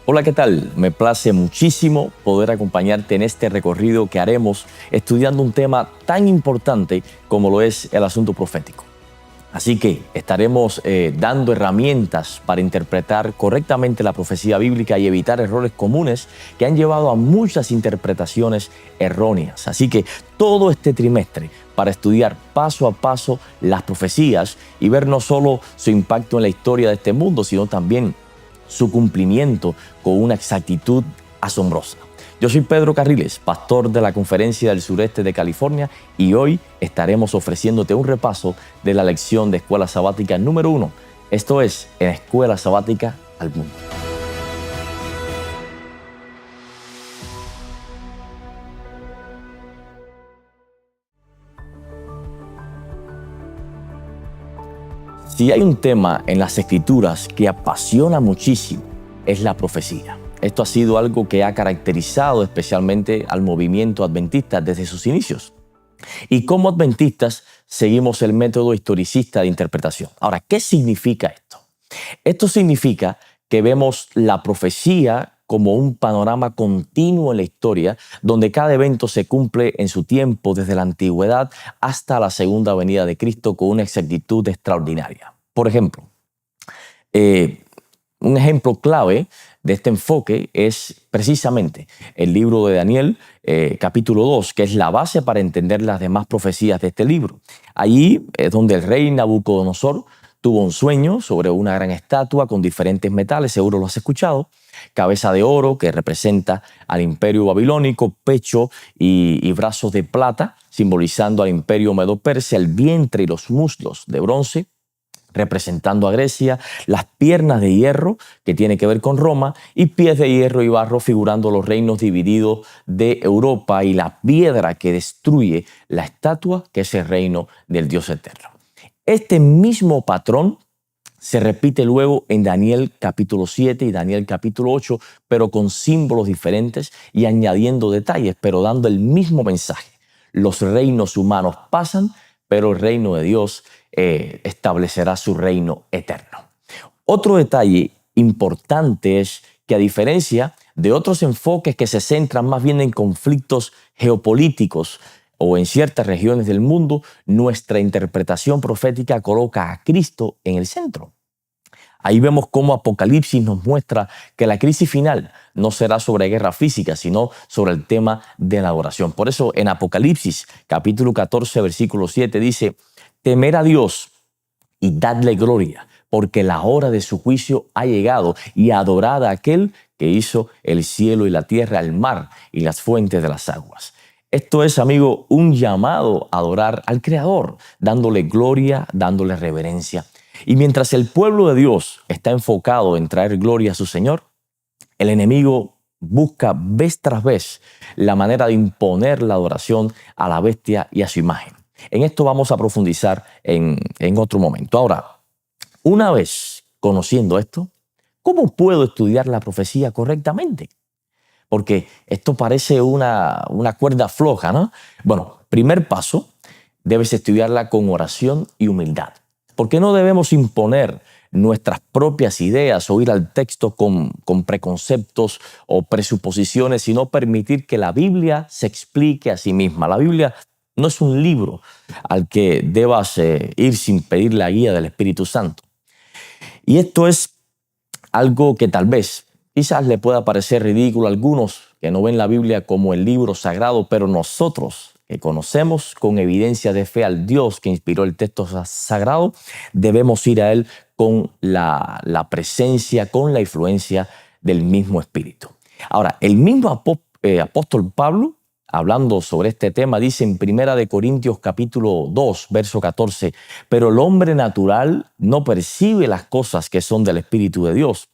Hola, ¿qué tal? Me place muchísimo poder acompañarte en este recorrido que haremos estudiando un tema tan importante como lo es el asunto profético. Así que estaremos dando herramientas para interpretar correctamente la profecía bíblica y evitar errores comunes que han llevado a muchas interpretaciones erróneas. Así que todo este trimestre para estudiar paso a paso las profecías y ver no solo su impacto en la historia de este mundo, sino también su cumplimiento con una exactitud asombrosa. Yo soy Pedro Carriles, pastor de la Conferencia del Sureste de California, y hoy estaremos ofreciéndote un repaso de la lección de Escuela Sabática número 1. Esto es, en Escuela Sabática al Mundo. Si hay un tema en las Escrituras que apasiona muchísimo, es la profecía. Esto ha sido algo que ha caracterizado especialmente al movimiento adventista desde sus inicios. Y como adventistas seguimos el método historicista de interpretación. Ahora, ¿qué significa esto? Esto significa que vemos la profecía como un panorama continuo en la historia, donde cada evento se cumple en su tiempo desde la antigüedad hasta la segunda venida de Cristo con una exactitud extraordinaria. Por ejemplo, un ejemplo clave de este enfoque es precisamente el libro de Daniel, capítulo 2, que es la base para entender las demás profecías de este libro. Allí es donde el rey Nabucodonosor tuvo un sueño sobre una gran estatua con diferentes metales, seguro lo has escuchado, cabeza de oro que representa al imperio babilónico, pecho y brazos de plata, simbolizando al imperio medo-persia, el vientre y los muslos de bronce, representando a Grecia, las piernas de hierro, que tiene que ver con Roma, y pies de hierro y barro, figurando los reinos divididos de Europa, y la piedra que destruye la estatua, que es el reino del Dios eterno. Este mismo patrón se repite luego en Daniel capítulo 7 y Daniel capítulo 8, pero con símbolos diferentes y añadiendo detalles, pero dando el mismo mensaje. Los reinos humanos pasan, pero el reino de Dios establecerá su reino eterno. Otro detalle importante es que, a diferencia de otros enfoques que se centran más bien en conflictos geopolíticos o en ciertas regiones del mundo, nuestra interpretación profética coloca a Cristo en el centro. Ahí vemos cómo Apocalipsis nos muestra que la crisis final no será sobre guerra física, sino sobre el tema de la adoración. Por eso en Apocalipsis capítulo 14, versículo 7 dice: temer a Dios y dadle gloria, porque la hora de su juicio ha llegado, y adorad a aquel que hizo el cielo y la tierra, el mar y las fuentes de las aguas. Esto es, amigo, un llamado a adorar al Creador, dándole gloria, dándole reverencia. Y mientras el pueblo de Dios está enfocado en traer gloria a su Señor, el enemigo busca vez tras vez la manera de imponer la adoración a la bestia y a su imagen. En esto vamos a profundizar en otro momento. Ahora, una vez conociendo esto, ¿cómo puedo estudiar la profecía correctamente? Porque esto parece una cuerda floja, ¿no? Bueno, primer paso, debes estudiarla con oración y humildad. Porque no debemos imponer nuestras propias ideas o ir al texto con preconceptos o presuposiciones, sino permitir que la Biblia se explique a sí misma. La Biblia no es un libro al que debas ir sin pedir la guía del Espíritu Santo. Y esto es algo que tal vez, quizás le pueda parecer ridículo a algunos que no ven la Biblia como el libro sagrado, pero nosotros que conocemos con evidencia de fe al Dios que inspiró el texto sagrado, debemos ir a Él con la presencia, con la influencia del mismo Espíritu. Ahora, el mismo apóstol Pablo, hablando sobre este tema, dice en 1 Corintios capítulo 2, verso 14, pero el hombre natural no percibe las cosas que son del Espíritu de Dios,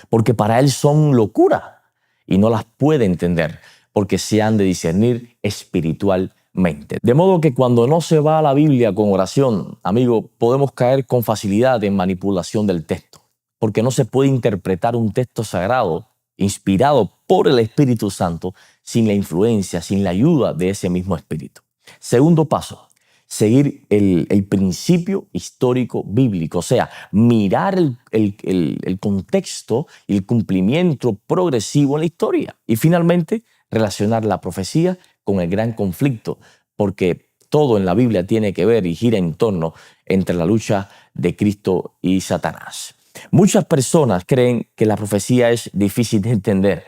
porque para él son locura y no las puede entender, porque se han de discernir espiritualmente. De modo que cuando no se va a la Biblia con oración, amigo, podemos caer con facilidad en manipulación del texto, porque no se puede interpretar un texto sagrado inspirado por el Espíritu Santo sin la influencia, sin la ayuda de ese mismo Espíritu. Segundo paso, seguir el principio histórico bíblico, o sea, mirar el contexto y el cumplimiento progresivo en la historia. Y finalmente, relacionar la profecía con el gran conflicto, porque todo en la Biblia tiene que ver y gira en torno entre la lucha de Cristo y Satanás. Muchas personas creen que la profecía es difícil de entender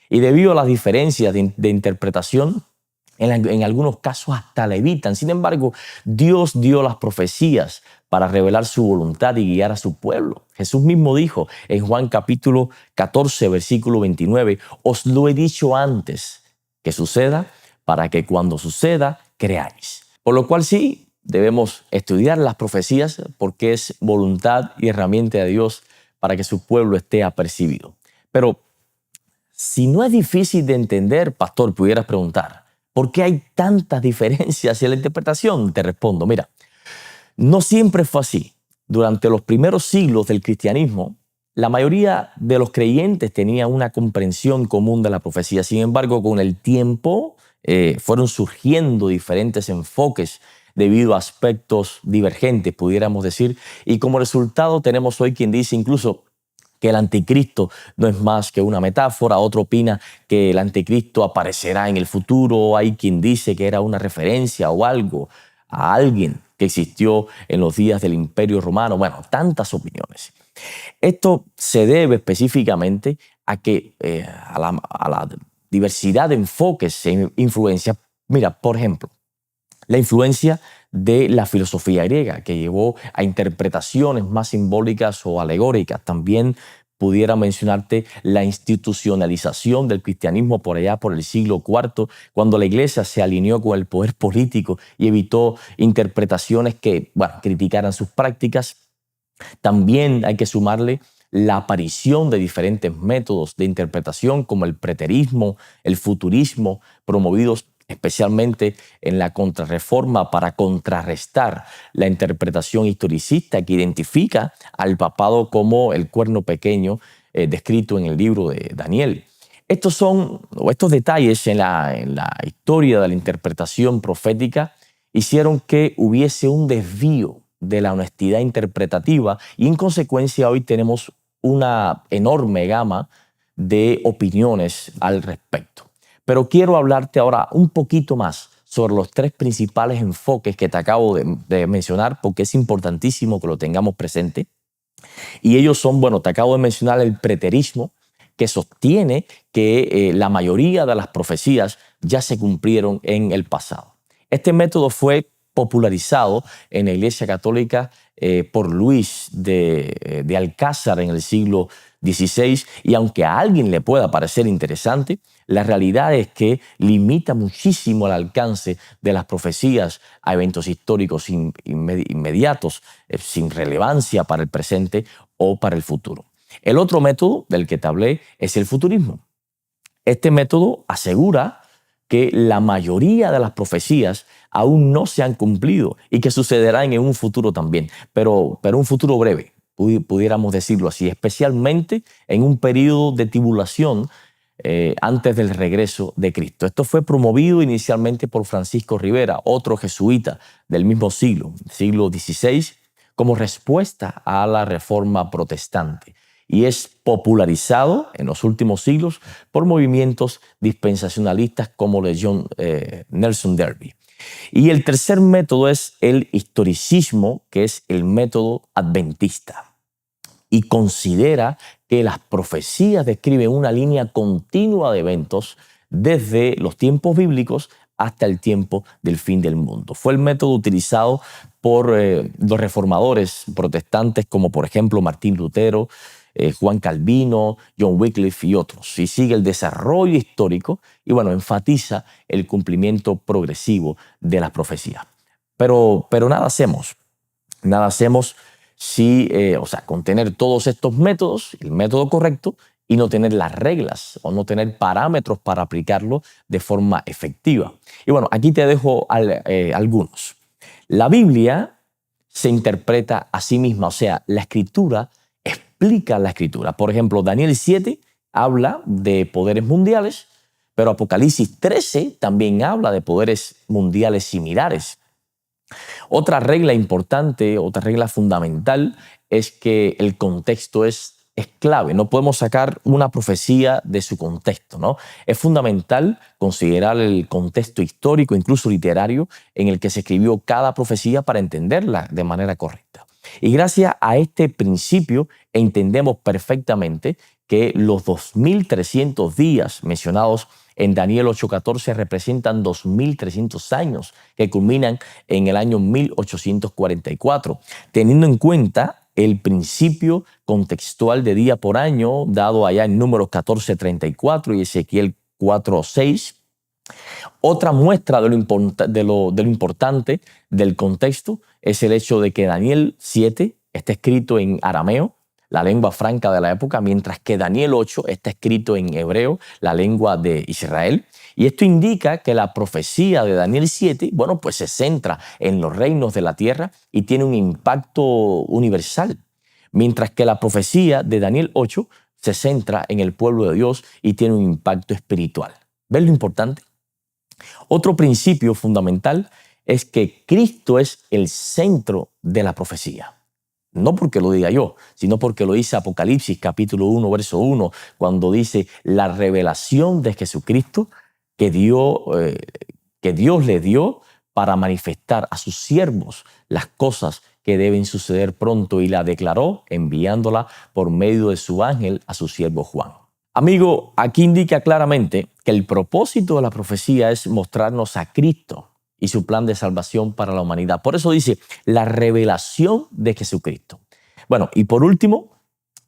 y debido a las diferencias de interpretación, en algunos casos hasta la evitan. Sin embargo, Dios dio las profecías para revelar su voluntad y guiar a su pueblo. Jesús mismo dijo en Juan capítulo 14, versículo 29, os lo he dicho antes que suceda para que cuando suceda creáis. Por lo cual sí, debemos estudiar las profecías porque es voluntad y herramienta de Dios para que su pueblo esté apercibido. Pero si no es difícil de entender, pastor, pudieras preguntar, ¿por qué hay tantas diferencias en la interpretación? Te respondo, mira, no siempre fue así. Durante los primeros siglos del cristianismo, la mayoría de los creyentes tenían una comprensión común de la profecía. Sin embargo, con el tiempo fueron surgiendo diferentes enfoques debido a aspectos divergentes, pudiéramos decir, y como resultado tenemos hoy quien dice incluso que el anticristo no es más que una metáfora, otro opina que el anticristo aparecerá en el futuro, hay quien dice que era una referencia o algo a alguien que existió en los días del Imperio Romano. Bueno, tantas opiniones. Esto se debe específicamente a la diversidad de enfoques e influencias. Mira, por ejemplo, la influencia de la filosofía griega, que llevó a interpretaciones más simbólicas o alegóricas. También pudiera mencionarte la institucionalización del cristianismo por allá por el siglo IV, cuando la iglesia se alineó con el poder político y evitó interpretaciones que, bueno, criticaran sus prácticas. También hay que sumarle la aparición de diferentes métodos de interpretación como el preterismo, el futurismo, promovidos especialmente en la Contrarreforma para contrarrestar la interpretación historicista que identifica al papado como el cuerno pequeño descrito en el libro de Daniel. Estos detalles en la historia de la interpretación profética hicieron que hubiese un desvío de la honestidad interpretativa y en consecuencia hoy tenemos una enorme gama de opiniones al respecto. Pero quiero hablarte ahora un poquito más sobre los tres principales enfoques que te acabo de mencionar porque es importantísimo que lo tengamos presente. Y ellos son, bueno, te acabo de mencionar el preterismo, que sostiene que la mayoría de las profecías ya se cumplieron en el pasado. Este método fue popularizado en la Iglesia Católica por Luis de Alcázar en el siglo XVI y aunque a alguien le pueda parecer interesante, la realidad es que limita muchísimo el alcance de las profecías a eventos históricos inmediatos, sin relevancia para el presente o para el futuro. El otro método del que te hablé es el futurismo. Este método asegura que la mayoría de las profecías aún no se han cumplido y que sucederán en un futuro también, pero un futuro breve, pudiéramos decirlo así, especialmente en un periodo de tribulación antes del regreso de Cristo. Esto fue promovido inicialmente por Francisco Rivera, otro jesuita del mismo siglo XVI, como respuesta a la Reforma Protestante y es popularizado en los últimos siglos por movimientos dispensacionalistas como el de John Nelson Darby. Y el tercer método es el historicismo, que es el método adventista y considera que las profecías describen una línea continua de eventos desde los tiempos bíblicos hasta el tiempo del fin del mundo. Fue el método utilizado por los reformadores protestantes como por ejemplo Martín Lutero, Juan Calvino, John Wycliffe y otros. Y sigue el desarrollo histórico y bueno, enfatiza el cumplimiento progresivo de las profecías. Pero nada hacemos si, con tener todos estos métodos, el método correcto, y no tener las reglas o no tener parámetros para aplicarlo de forma efectiva. Y bueno, aquí te dejo algunos. La Biblia se interpreta a sí misma, o sea, la Escritura explica la Escritura. Por ejemplo, Daniel 7 habla de poderes mundiales, pero Apocalipsis 13 también habla de poderes mundiales similares. Otra regla importante, otra regla fundamental es que el contexto es clave. No podemos sacar una profecía de su contexto, ¿no? Es fundamental considerar el contexto histórico, incluso literario, en el que se escribió cada profecía para entenderla de manera correcta. Y gracias a este principio entendemos perfectamente que los 2300 días mencionados en Daniel 8:14 representan 2300 años que culminan en el año 1844, teniendo en cuenta el principio contextual de día por año dado allá en Números 14:34 y Ezequiel 4:6. Otra muestra de lo importante del contexto es el hecho de que Daniel 7 está escrito en arameo, la lengua franca de la época, mientras que Daniel 8 está escrito en hebreo, la lengua de Israel. Y esto indica que la profecía de Daniel 7, bueno, pues se centra en los reinos de la tierra y tiene un impacto universal, mientras que la profecía de Daniel 8 se centra en el pueblo de Dios y tiene un impacto espiritual. ¿Ves lo importante? Otro principio fundamental es que Cristo es el centro de la profecía. No porque lo diga yo, sino porque lo dice Apocalipsis capítulo 1, verso 1, cuando dice la revelación de Jesucristo que Dios le dio para manifestar a sus siervos las cosas que deben suceder pronto y la declaró enviándola por medio de su ángel a su siervo Juan. Amigo, aquí indica claramente que el propósito de la profecía es mostrarnos a Cristo y su plan de salvación para la humanidad. Por eso dice la revelación de Jesucristo. Bueno, y por último,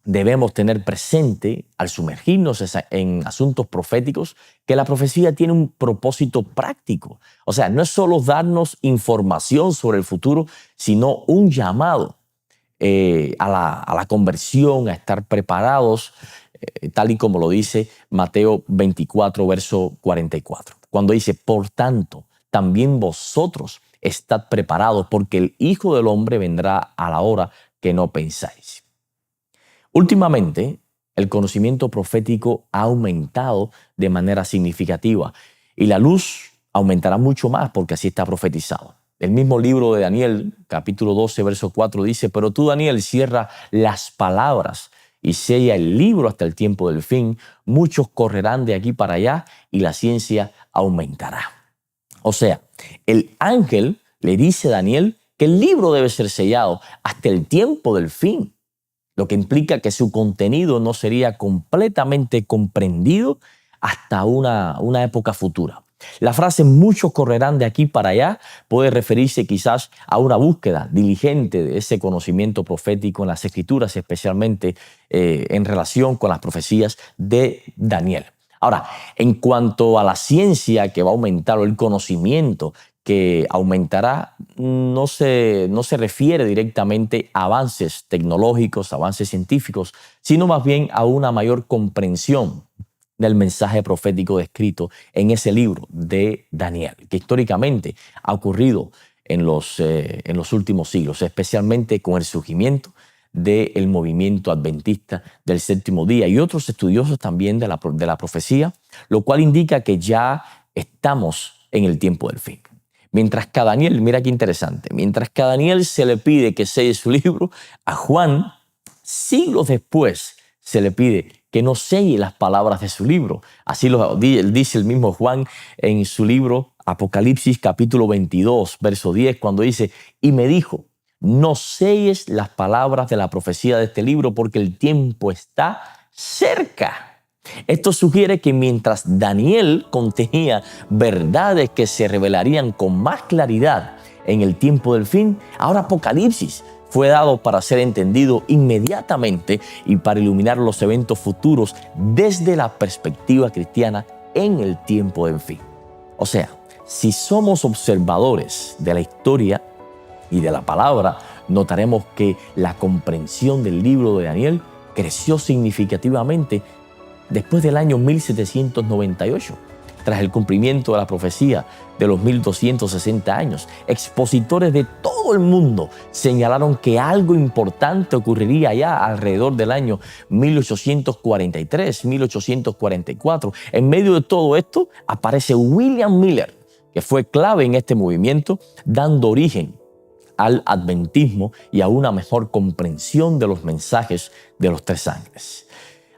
debemos tener presente al sumergirnos en asuntos proféticos que la profecía tiene un propósito práctico. O sea, no es solo darnos información sobre el futuro, sino un llamado a la conversión, a estar preparados, tal y como lo dice Mateo 24, verso 44. Cuando dice, por tanto, también vosotros estad preparados, porque el Hijo del Hombre vendrá a la hora que no pensáis. Últimamente, el conocimiento profético ha aumentado de manera significativa y la luz aumentará mucho más porque así está profetizado. El mismo libro de Daniel, capítulo 12, verso 4, dice, pero tú, Daniel, cierra las palabras y sella el libro hasta el tiempo del fin. Muchos correrán de aquí para allá y la ciencia aumentará. O sea, el ángel le dice a Daniel que el libro debe ser sellado hasta el tiempo del fin, lo que implica que su contenido no sería completamente comprendido hasta una época futura. La frase muchos correrán de aquí para allá puede referirse quizás a una búsqueda diligente de ese conocimiento profético en las Escrituras, especialmente en relación con las profecías de Daniel. Ahora, en cuanto a la ciencia que va a aumentar o el conocimiento que aumentará, no se refiere directamente a avances tecnológicos, avances científicos, sino más bien a una mayor comprensión del mensaje profético descrito en ese libro de Daniel, que históricamente ha ocurrido en los últimos siglos, especialmente con el surgimiento del movimiento adventista del séptimo día y otros estudiosos también de la profecía, lo cual indica que ya estamos en el tiempo del fin. Mientras que a Daniel, mira qué interesante, mientras que a Daniel se le pide que selle su libro, a Juan, siglos después, se le pide que no selle las palabras de su libro. Así lo dice el mismo Juan en su libro Apocalipsis capítulo 22, verso 10, cuando dice, y me dijo, no selles las palabras de la profecía de este libro porque el tiempo está cerca. Esto sugiere que mientras Daniel contenía verdades que se revelarían con más claridad en el tiempo del fin, ahora Apocalipsis fue dado para ser entendido inmediatamente y para iluminar los eventos futuros desde la perspectiva cristiana en el tiempo del fin. O sea, si somos observadores de la historia y de la palabra, notaremos que la comprensión del libro de Daniel creció significativamente después del año 1798, tras el cumplimiento de la profecía de los 1260 años. Expositores de todo el mundo señalaron que algo importante ocurriría allá alrededor del año 1843, 1844. En medio de todo esto aparece William Miller, que fue clave en este movimiento, dando origen al adventismo y a una mejor comprensión de los mensajes de los tres ángeles.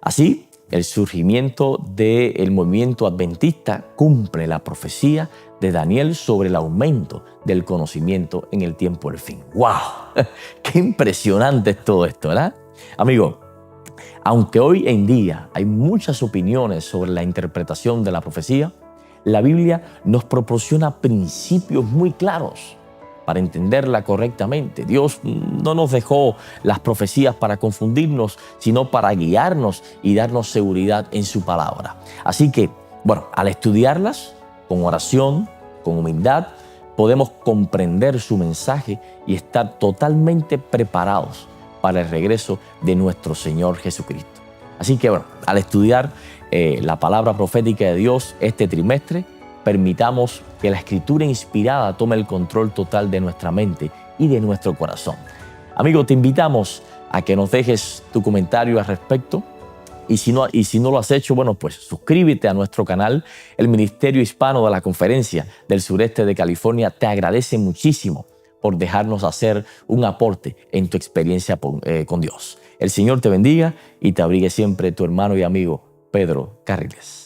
Así, el surgimiento del movimiento adventista cumple la profecía de Daniel sobre el aumento del conocimiento en el tiempo del fin. ¡Wow! ¡Qué impresionante es todo esto!, ¿verdad? Amigo, aunque hoy en día hay muchas opiniones sobre la interpretación de la profecía, la Biblia nos proporciona principios muy claros para entenderla correctamente. Dios no nos dejó las profecías para confundirnos, sino para guiarnos y darnos seguridad en su palabra. Así que, bueno, al estudiarlas con oración, con humildad, podemos comprender su mensaje y estar totalmente preparados para el regreso de nuestro Señor Jesucristo. Así que, bueno, al estudiar la palabra profética de Dios este trimestre, permitamos que la Escritura inspirada tome el control total de nuestra mente y de nuestro corazón. Amigo, te invitamos a que nos dejes tu comentario al respecto. Y si no lo has hecho, bueno, pues suscríbete a nuestro canal. El Ministerio Hispano de la Conferencia del Sureste de California te agradece muchísimo por dejarnos hacer un aporte en tu experiencia con Dios. El Señor te bendiga y te abrigue siempre, tu hermano y amigo Pedro Carriles.